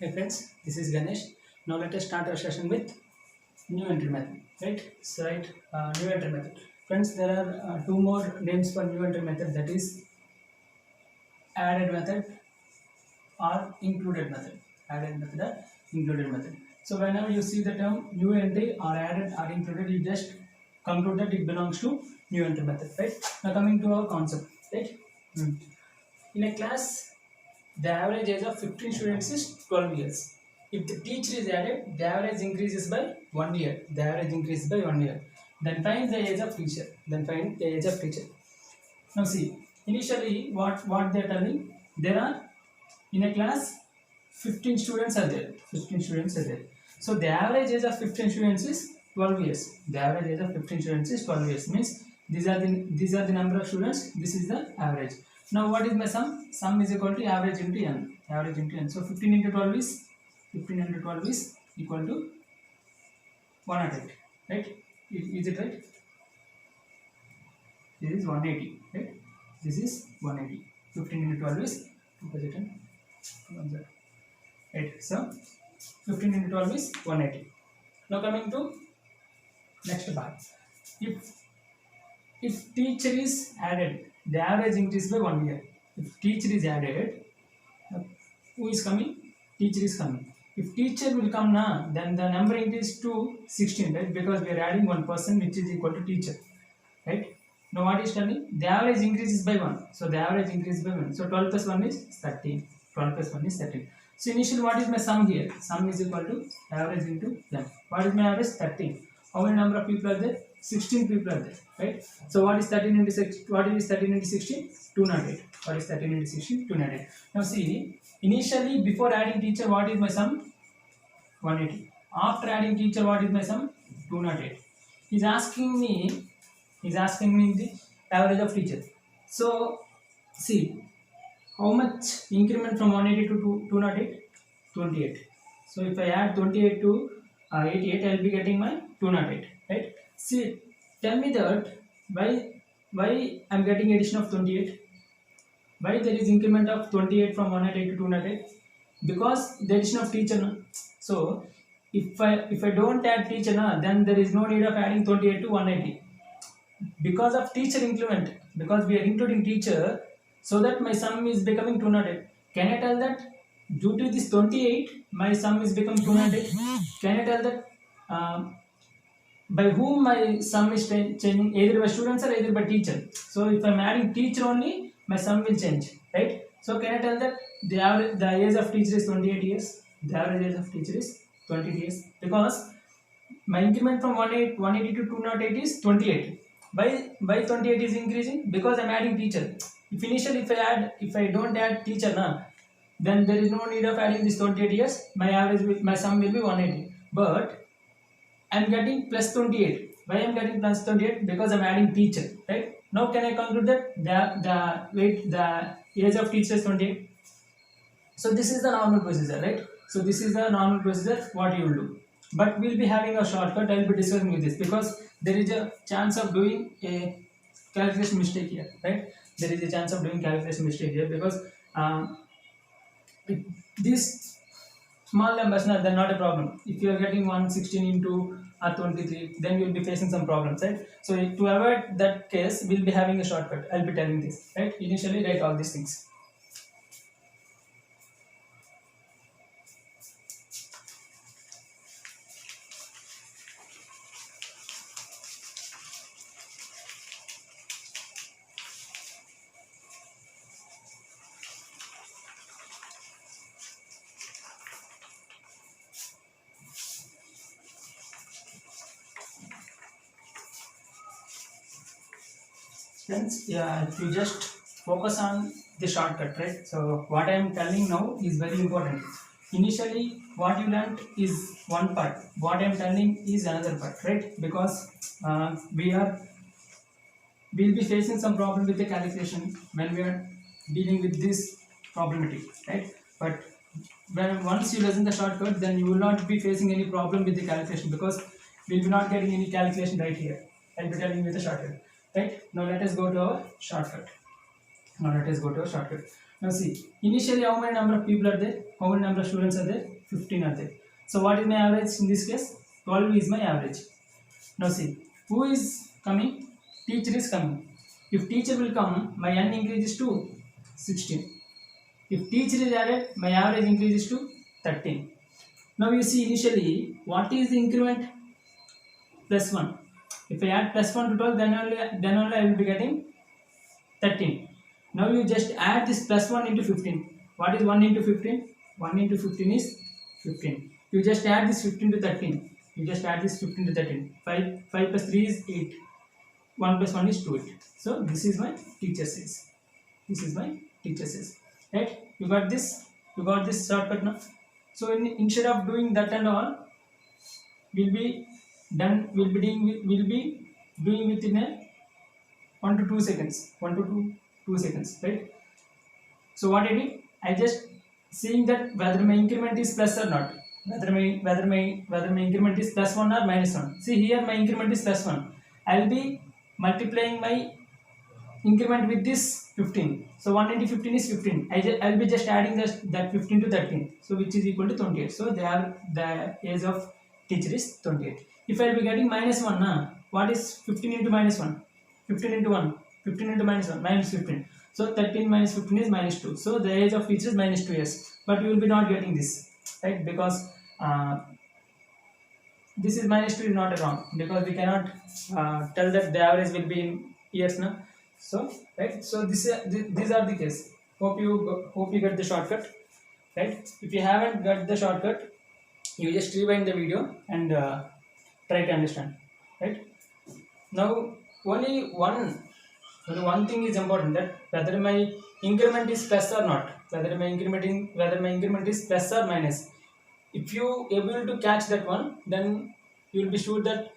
Hey friends, this is Ganesh. Now let us start our session with new entry method. New entry method. Friends, there are two more names for new entry method, that is added method or included method. Added method or included method. So whenever you see the term new entry or added or included, you just conclude that it belongs to new entry method, right? Now coming to our concept, right? Hmm. In a class, the average age of 15 students is 12 years. If the teacher is added, the average increases by 1 year. The average increases by 1 year. Then find the age of teacher. Then find the age of teacher. Now see, initially what they are telling, there are in a class 15 students are there. 15 students are there. So the average age of 15 students is 12 years. The average age of 15 students is 12 years. Means these are the number of students. This is the average. Now what is my sum? Sum is equal to average into n. Average into n. So 15 into 12 is 15 into 12 is equal to 108. Right? Is it right? This is 180. Right? This is 180. 15 into 12 is 2 8. So 15 into 12 is 180. Now coming to next part. If teacher is added, the average increase by 1 year. If teacher is added, who is coming? Teacher is coming. If teacher will come now, then the number increase to 16, right? Because we are adding one person which is equal to teacher, right? Now what is telling? The average increases by 1. So the average increases by 1. So 12 plus 1 is 13. 12 plus 1 is 13. So initially what is my sum here? Sum is equal to average into n. What is my average? 13. How many number of people are there? 16 people are there, right? So what is 13 into 6? What is 13 into 16? 208. What is 13 into 16? 208. Now see, initially before adding teacher, what is my sum? 180. After adding teacher, what is my sum? 208. He's asking me the average of teacher. So see, how much increment from 180 to 208? 28. So if I add 28 to 88, I will be getting my 208, right? See, tell me that why I am getting addition of 28? Why there is increment of 28 from 108 to 208? Because the addition of teacher. No? So if I don't add teacher, no, then there is no need of adding 28 to 180. Because of teacher increment, because we are including teacher, so that my sum is becoming 208. Can I tell that due to this 28 my sum is become 208? Can I tell that by whom my sum is changing, either by students or either by teacher? So if I'm adding teacher only, my sum will change, right? So can I tell that the age of teacher is 28 years? The average age of teacher is 20 years, because my increment from 180 to 208 is 28. Why 28 is increasing? Because I'm adding teacher. If I don't add teacher now, then there is no need of adding this 28 years. My sum will be 180. But I'm getting plus 28. Why I'm getting plus 28? Because I'm adding teacher, right? Now can I conclude that the age of teacher is 28? So this is the normal procedure, right? So this is the normal procedure what you will do. But we'll be having a shortcut. I will be discussing with this because there is a chance of doing a calculation mistake here, right? There is a chance of doing calculation mistake here because these small numbers, no, they're not a problem. If you are getting 116 into 23, then you will be facing some problems, right? So to avoid that case, we'll be having a shortcut. I'll be telling this, right? Initially, write all these things. Friends, yeah, if you just focus on the shortcut, right? So what I am telling now is very important. Initially, what you learned is one part. What I am telling is another part, right? Because we'll be facing some problem with the calculation when we are dealing with this problematic, right? But once you listen the shortcut, then you will not be facing any problem with the calculation because we'll be not getting any calculation right here. I'll be telling you the shortcut, right? Now let us go to our shortcut. Now see, initially how many number of people are there? How many number of students are there? 15 are there. So what is my average in this case? 12 is my average. Now see, who is coming? Teacher is coming. If teacher will come, my n increases to 16. If teacher is added, my average increases to 13. Now you see initially, what is the increment? Plus 1. If I add plus 1 to 12, then only I will be getting 13. Now you just add this plus 1 into 15. What is 1 into 15? 1 into 15 is 15. You just add this 15 to 13. You just add this 15 to 13. 5 plus 3 is 8. 1 plus 1 is 2. So this is my teacher says. This is my teacher says. Right? You got this? You got this shortcut now? So instead of doing that and all, we'll be doing within a 1 to 2 seconds. 1 to 2 seconds, right? So what I did, I just seeing that whether my increment is plus or not, whether my increment is plus 1 or minus 1. See here my increment is plus 1. I will be multiplying my increment with this 15. So 1 into 15 is 15. I will be just adding that 15 to 13. So which is equal to 28. So the age of teacher is 28. If I will be getting minus 1, what is 15 into minus 1? 15 into 1. 15 into minus 1, minus 15. So 13 minus 15 is minus 2. So the age of teacher is minus 2 years. But you will be not getting this, right? Because this is minus 2 is not wrong. Because we cannot tell that the average will be in years now. So right. So these are the case. Hope you get the shortcut, right? If you haven't got the shortcut, you just rewind the video and try to understand, right? Now only one thing is important, that whether my increment is plus or not, whether my increment is plus or minus. If you able to catch that one, then you will be sure that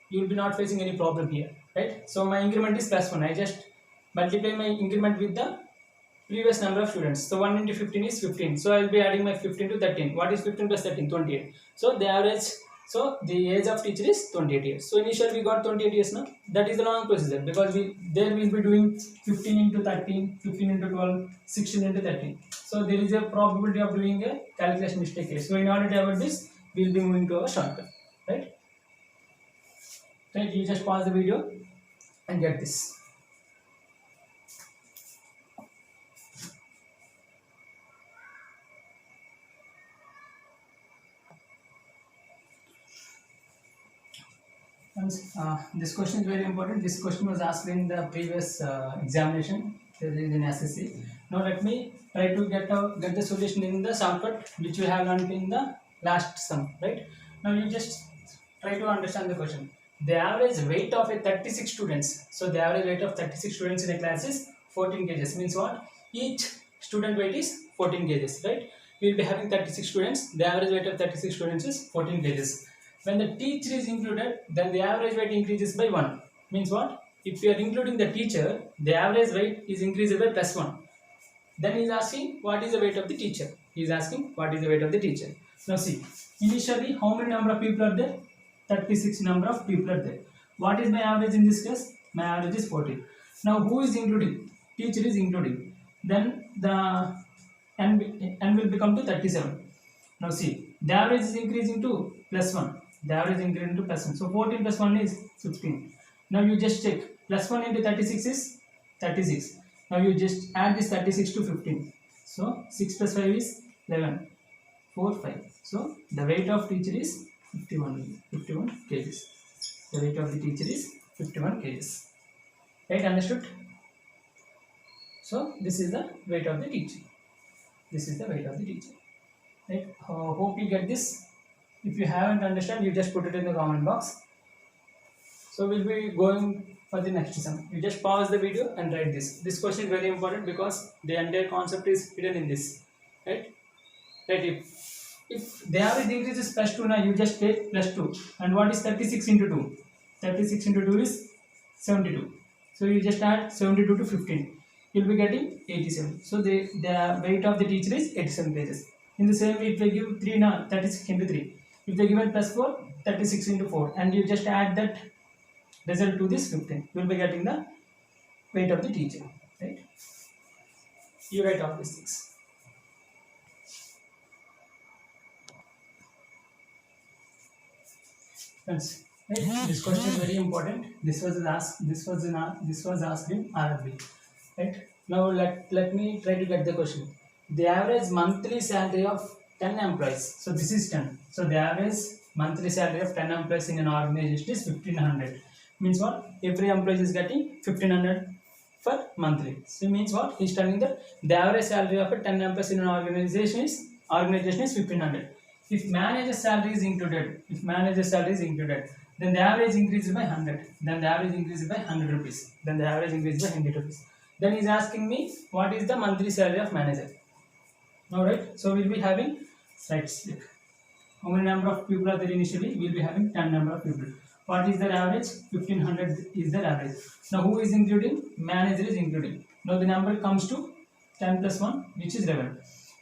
you will be not facing any problem here, right? So my increment is plus 1. I just multiply my increment with the previous number of students. So 1 into 15 is 15. So I will be adding my 15 to 13. What is 15 plus 13? 28. So the average, so the age of teacher is 28 years. So initially we got 28 years now. That is the long procedure, because we will be doing 15 into 13, 15 into 12, 16 into 13. So there is a probability of doing a calculation mistake here. So in order to avoid this, we will be moving to a shortcut, right? Right, you just pause the video and get this. This question is very important. This question was asked in the previous examination in SSC. Now let me try to get the solution in the shortcut which we have learned in the last sum, right? Now you just try to understand the question. The average weight of a 36 students. So the average weight of 36 students in a class is 14 kgs. Means what? Each student weight is 14 kgs, right? We will be having 36 students. The average weight of 36 students is 14 kgs. When the teacher is included, then the average weight increases by 1. Means what? If you are including the teacher, the average weight is increased by plus 1. Then he is asking what is the weight of the teacher. He is asking what is the weight of the teacher. Now see, initially how many number of people are there? 36 number of people are there. What is my average in this case? My average is 14. Now who is including? Teacher is including. Then the n will become to 37. Now see, the average is increasing to plus 1. The average is increasing to plus 1. So 14 plus 1 is 15. Now you just check. Plus 1 into 36 is 36. Now you just add this 36 to 15. So 6 plus 5 is 11. 4, 5. So the weight of teacher is 51 kgs. The weight of the teacher is 51 kgs. Right, understood? So this is the weight of the teacher. This is the weight of the teacher. Right? Hope you get this. If you haven't understand, you just put it in the comment box. So we'll be going for the next sum. You just pause the video and write this. This question is very important because the entire concept is hidden in this. Right? Right. If the average increase is plus 2, now you just take plus 2. And what is 36 into 2? 36 into 2 is 72. So you just add 72 to 15. You will be getting 87. So the weight of the teacher is 87 kgs. In the same way, if they give 3 now, 36 into 3. If they given plus 4, 36 into 4. And you just add that result to this 15. You will be getting the weight of the teacher. Right? You write all these things. Friends, right? This question is very important. This was asked. This was asked in RRB. Right? Now let me try to get the question. The average monthly salary of 10 employees. So this is 10. So the average monthly salary of 10 employees in an organization is 1500. Means what? Every employee is getting 1500 for monthly. So means what? He's telling that the average salary of a 10 employees in an organization is 1500. If manager's salary is included, then the average increases by 100. Then the average increases by 100 rupees. Then the average increases by 100 rupees. Then he's asking me what is the monthly salary of manager. Alright, so we'll be having, let's check. How many number of people are there initially? We'll be having 10 number of people. What is their average? 1500 is their average. Now who is including? Manager is including. Now the number comes to 10 plus 1, which is 11.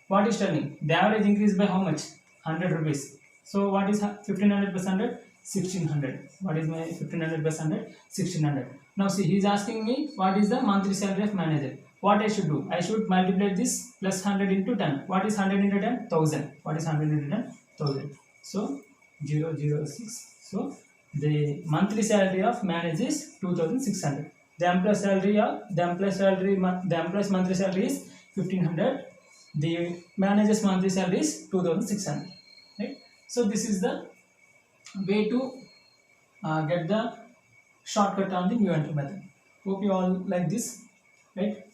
What is telling? The average increase by how much? 100 rupees. So what is 1500 plus 100? 1600. What is my 1500 plus 100? 1600. Now see, he is asking me what is the monthly salary of manager. What I should do? I should multiply this plus 100 into 10. What is 100 into 10? 1000. What is 100 into 10? 1000. So 006. So the monthly salary of manager is 2600. The employee employee's monthly salary is 1500. The manager's monthly salary is 2600. Right? So this is the way to get the shortcut on the new entry method. Hope you all like this, right?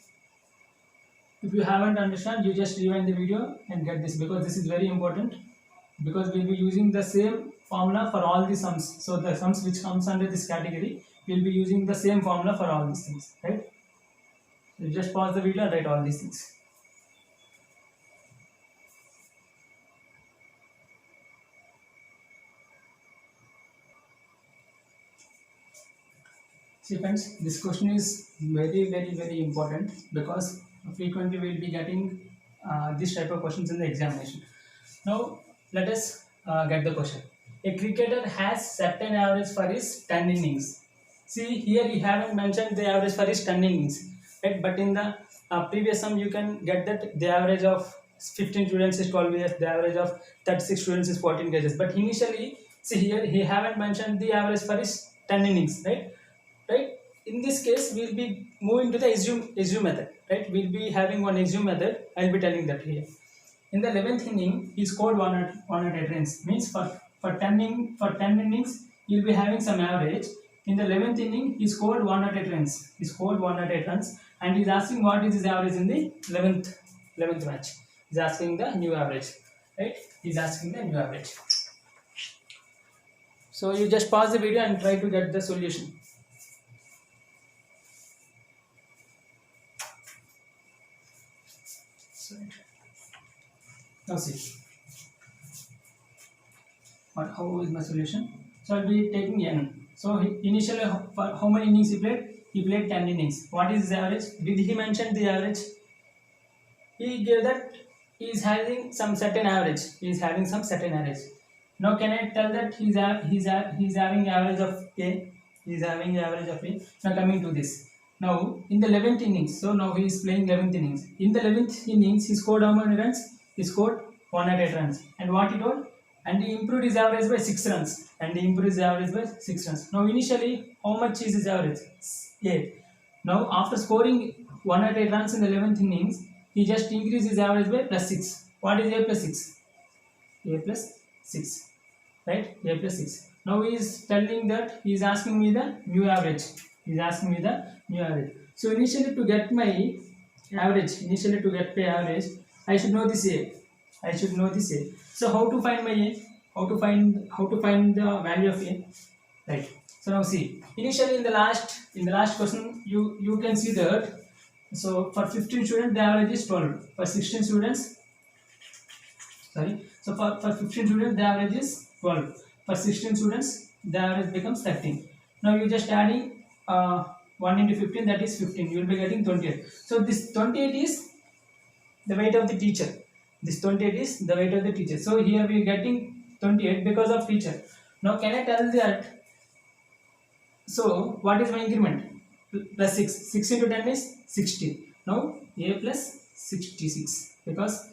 If you haven't understand, you just rewind the video and get this, because this is very important, because we'll be using the same formula for all the sums. So the sums which comes under this category, we'll be using the same formula for all these things, right? So just pause the video and write all these things. See friends, this question is very important, because frequently we will be getting this type of questions in the examination. Now let us get the question. A cricketer has certain average for his 10 innings. See here he haven't mentioned the average for his 10 innings, right? But in the previous sum you can get that the average of 15 students is 12 years, the average of 36 students is 14 cases. But initially, see here he haven't mentioned the average for his 10 innings, right? In this case we'll be moving to the assume method, right? We'll be having one assume method. I'll be telling that here. In the 11th inning he scored 108 runs. Means for 10 innings you'll be having some average. In the 11th inning he scored 108 runs. And he's asking what is his average in the 11th match. He's asking the new average, right? He's asking the new average. So you just pause the video and try to get the solution. Now see, how is my solution? So I'll be taking n. So initially, for how many innings he played? He played 10 innings. What is his average? Did he mention the average? He gave that he is having some certain average. Now can I tell that he's having average of A? He's having average of A. Now coming to this. Now in the 11th innings, so now he is playing 11th innings. In the 11th innings, he scored how many runs? He scored 108 runs. And what he told? And he improved his average by 6 runs. Now initially, how much is his average? 8. Now after scoring 108 runs in the 11th innings, he just increased his average by plus 6. What is A plus 6? A plus 6. Right? A plus 6. Now he is telling that he is asking me the new average. So initially to get my average, I should know this A. So how to find my A? How to find the value of A? Right. So now see. Initially in the last question, you can see that. So for 15 students the average is 12. For 16 students, So for 15 students the average is 12. For 16 students the average becomes 13. Now you just adding 1 into 15, that is 15. You will be getting 28. So this 28 is the weight of the teacher. So here we are getting 28 because of teacher. Now can I tell that? So what is my increment? Plus 6. 6 into 10 is 60. Now A plus 66 because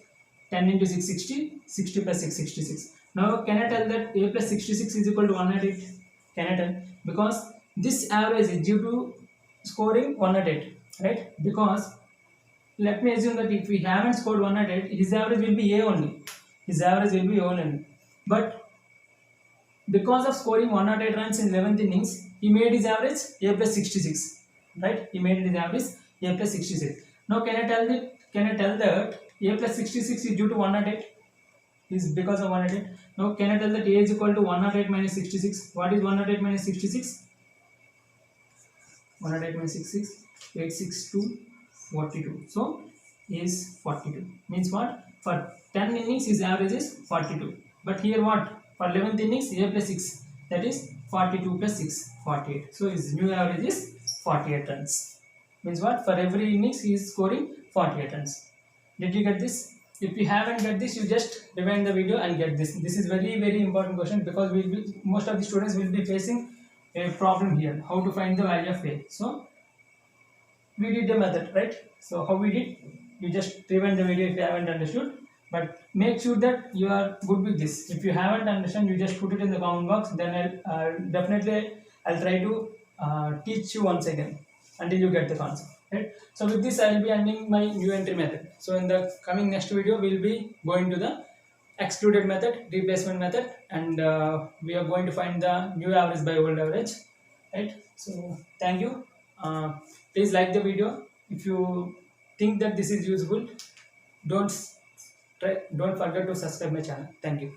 10 into 6 60, 60 plus 6 66. Now can I tell that a plus 66 is equal to 108? Can I tell? Because this average is due to scoring 108, right? Because let me assume that if we haven't scored 108, his average will be A only. His average will be A only. But because of scoring 108 runs in 11th innings, he made his average A plus 66. Right? He made his average A plus 66. Now can I tell that A plus 66 is due to 108? Is because of 108. Now can I tell that A is equal to 108 minus 66? What is 108 minus 66? 108 minus 66, 862, 42. So is 42. Means what? For 10 innings his average is 42. But here what? For 11th innings A plus 6, that is 42 plus 6, 48. So his new average is 48 runs. Means what? For every innings he is scoring 48 runs. Did you get this? If you haven't get this, you just rewind the video and get this. This is very important question because most of the students will be facing a problem here. How to find the value of A? So we did the method, right? So how we did? You just rewind the video if you haven't understood. But make sure that you are good with this. If you haven't understood, you just put it in the comment box. Then I'll try to teach you once again until you get the concept. Right? So with this, I will be ending my new entry method. So in the coming next video, we will be going to the excluded method, replacement method, and we are going to find the new average by old average. Right? So thank you. Please like the video. If you think that this is useful, don't forget to subscribe my channel. Thank you.